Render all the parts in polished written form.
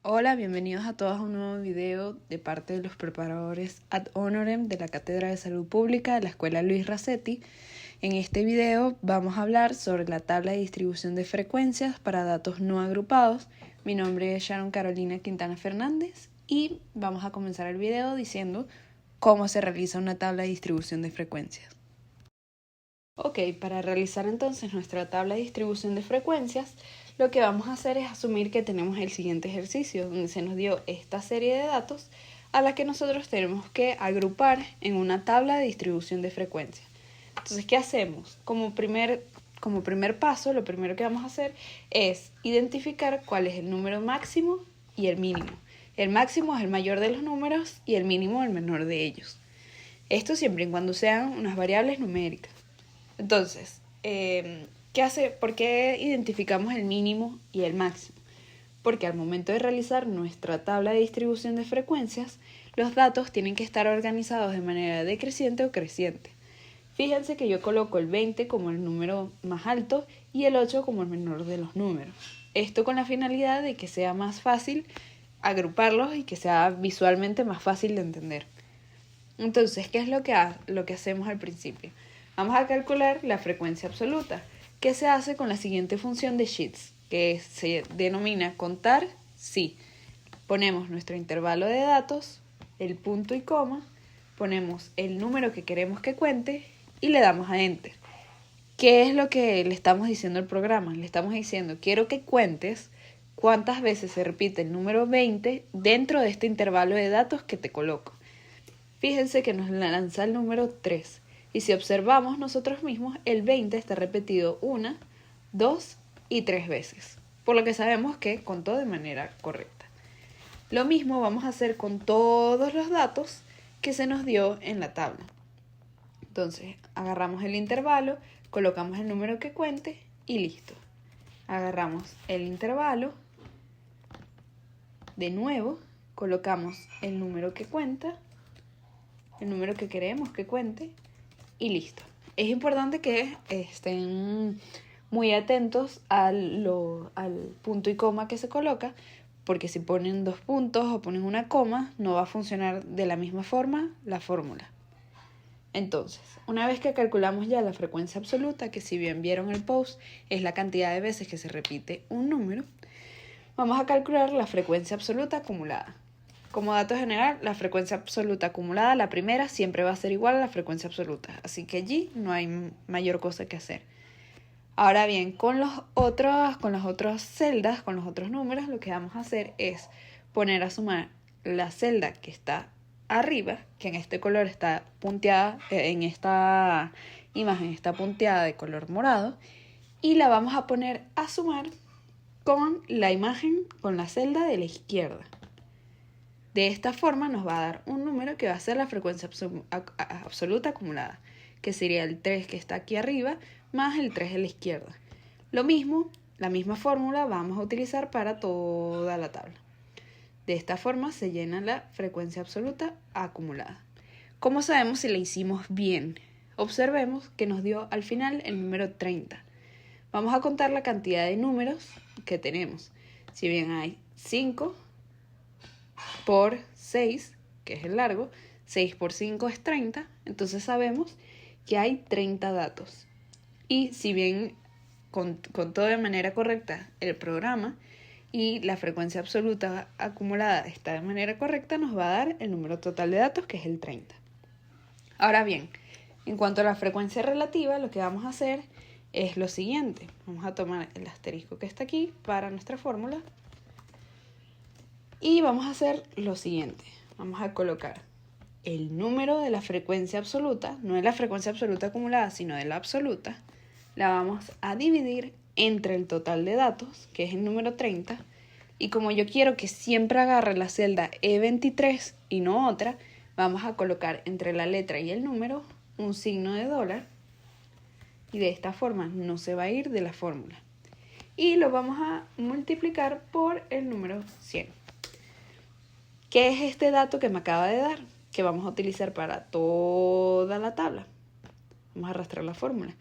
Hola, bienvenidos a todos a un nuevo video de parte de los preparadores ad honorem de la Cátedra de Salud Pública de la Escuela Luis Racetti. En este video vamos a hablar sobre la tabla de distribución de frecuencias para datos no agrupados. Mi nombre es Sharon Carolina Quintana Fernández y vamos a comenzar el video diciendo cómo se realiza una tabla de distribución de frecuencias. Ok, para realizar entonces nuestra tabla de distribución de frecuencias, lo que vamos a hacer es asumir que tenemos el siguiente ejercicio, donde se nos dio esta serie de datos a la que nosotros tenemos que agrupar en una tabla de distribución de frecuencias. Entonces, ¿qué hacemos? Como primer paso, lo primero que vamos a hacer es identificar cuál es el número máximo y el mínimo. El máximo es el mayor de los números y el mínimo el menor de ellos. Esto siempre y cuando sean unas variables numéricas. Entonces, ¿por qué identificamos el mínimo y el máximo? Porque al momento de realizar nuestra tabla de distribución de frecuencias, los datos tienen que estar organizados de manera decreciente o creciente. Fíjense que yo coloco el 20 como el número más alto y el 8 como el menor de los números. Esto con la finalidad de que sea más fácil agruparlos y que sea visualmente más fácil de entender. Entonces, ¿qué es lo que hacemos al principio? Vamos a calcular la frecuencia absoluta, que se hace con la siguiente función de Sheets, que se denomina contar si. Ponemos nuestro intervalo de datos, el punto y coma, ponemos el número que queremos que cuente y le damos a Enter. ¿Qué es lo que le estamos diciendo al programa? Le estamos diciendo, quiero que cuentes cuántas veces se repite el número 20 dentro de este intervalo de datos que te coloco. Fíjense que nos lanza el número 3. Y si observamos nosotros mismos, el 20 está repetido 1, 2 y 3 veces. Por lo que sabemos que contó de manera correcta. Lo mismo vamos a hacer con todos los datos que se nos dio en la tabla. Entonces, agarramos el intervalo, colocamos el número que cuente y listo. Agarramos el intervalo, de nuevo, colocamos el número que cuenta, el número que queremos que cuente y listo. Es importante que estén muy atentos al punto y coma que se coloca, porque si ponen 2 puntos o ponen una coma, no va a funcionar de la misma forma la fórmula. Entonces, una vez que calculamos ya la frecuencia absoluta, que si bien vieron el post, es la cantidad de veces que se repite un número, vamos a calcular la frecuencia absoluta acumulada. Como dato general, la frecuencia absoluta acumulada, la primera, siempre va a ser igual a la frecuencia absoluta. Así que allí no hay mayor cosa que hacer. Ahora bien, con las otras celdas, con los otros números, lo que vamos a hacer es poner a sumar la celda que está arriba, que en este color está punteada, en esta imagen está punteada de color morado, y la vamos a poner a sumar con la imagen, con la celda de la izquierda. De esta forma nos va a dar un número que va a ser la frecuencia absoluta acumulada, que sería el 3 que está aquí arriba más el 3 de la izquierda. Lo mismo, la misma fórmula vamos a utilizar para toda la tabla. De esta forma se llena la frecuencia absoluta acumulada. ¿Cómo sabemos si la hicimos bien? Observemos que nos dio al final el número 30. Vamos a contar la cantidad de números que tenemos. Si bien hay 5 por 6, que es el largo, 6 por 5 es 30, entonces sabemos que hay 30 datos. Y si bien contó de manera correcta el programa y la frecuencia absoluta acumulada está de manera correcta, nos va a dar el número total de datos, que es el 30. Ahora bien, en cuanto a la frecuencia relativa, lo que vamos a hacer es lo siguiente. Vamos a tomar el asterisco que está aquí para nuestra fórmula. Y vamos a hacer lo siguiente. Vamos a colocar el número de la frecuencia absoluta, no de la frecuencia absoluta acumulada, sino de la absoluta. La vamos a dividir entre el total de datos, que es el número 30. Y como yo quiero que siempre agarre la celda E23 y no otra, vamos a colocar entre la letra y el número un signo de dólar. Y de esta forma no se va a ir de la fórmula. Y lo vamos a multiplicar por el número 100. ¿Qué es este dato que me acaba de dar? Que vamos a utilizar para toda la tabla. Vamos a arrastrar la fórmula.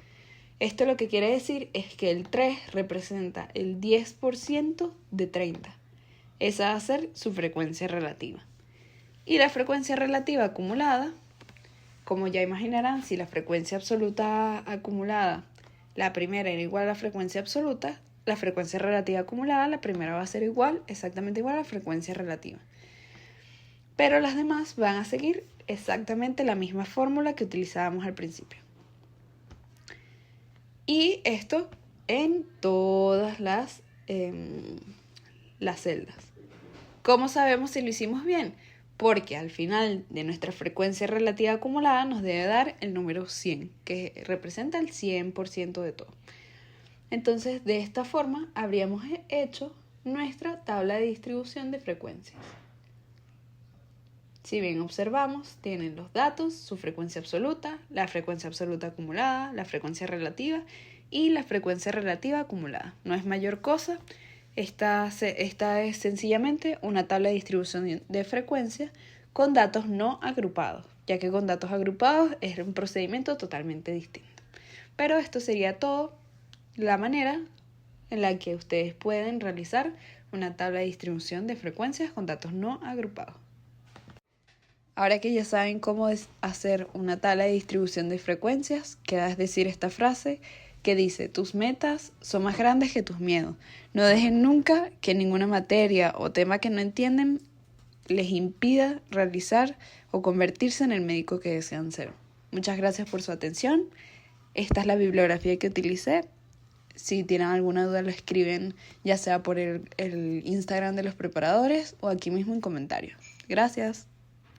Esto lo que quiere decir es que el 3 representa el 10% de 30. esa va a ser su frecuencia relativa. Y la frecuencia relativa acumulada, como ya imaginarán, si la frecuencia absoluta acumulada, la primera era igual a la frecuencia absoluta, la frecuencia relativa acumulada, la primera va a ser exactamente igual a la frecuencia relativa. Pero las demás van a seguir exactamente la misma fórmula que utilizábamos al principio. Y esto en todas las celdas. ¿Cómo sabemos si lo hicimos bien? Porque al final de nuestra frecuencia relativa acumulada nos debe dar el número 100, que representa el 100% de todo. Entonces, de esta forma, habríamos hecho nuestra tabla de distribución de frecuencias. Si bien observamos, tienen los datos, su frecuencia absoluta, la frecuencia absoluta acumulada, la frecuencia relativa y la frecuencia relativa acumulada. No es mayor cosa. Esta es sencillamente una tabla de distribución de frecuencias con datos no agrupados, ya que con datos agrupados es un procedimiento totalmente distinto. Pero esto sería todo la manera en la que ustedes pueden realizar una tabla de distribución de frecuencias con datos no agrupados. Ahora que ya saben cómo hacer una tabla de distribución de frecuencias, queda decir esta frase que dice: tus metas son más grandes que tus miedos. No dejen nunca que ninguna materia o tema que no entienden les impida realizar o convertirse en el médico que desean ser. Muchas gracias por su atención. Esta es la bibliografía que utilicé. Si tienen alguna duda lo escriben ya sea por el Instagram de los preparadores o aquí mismo en comentarios. Gracias.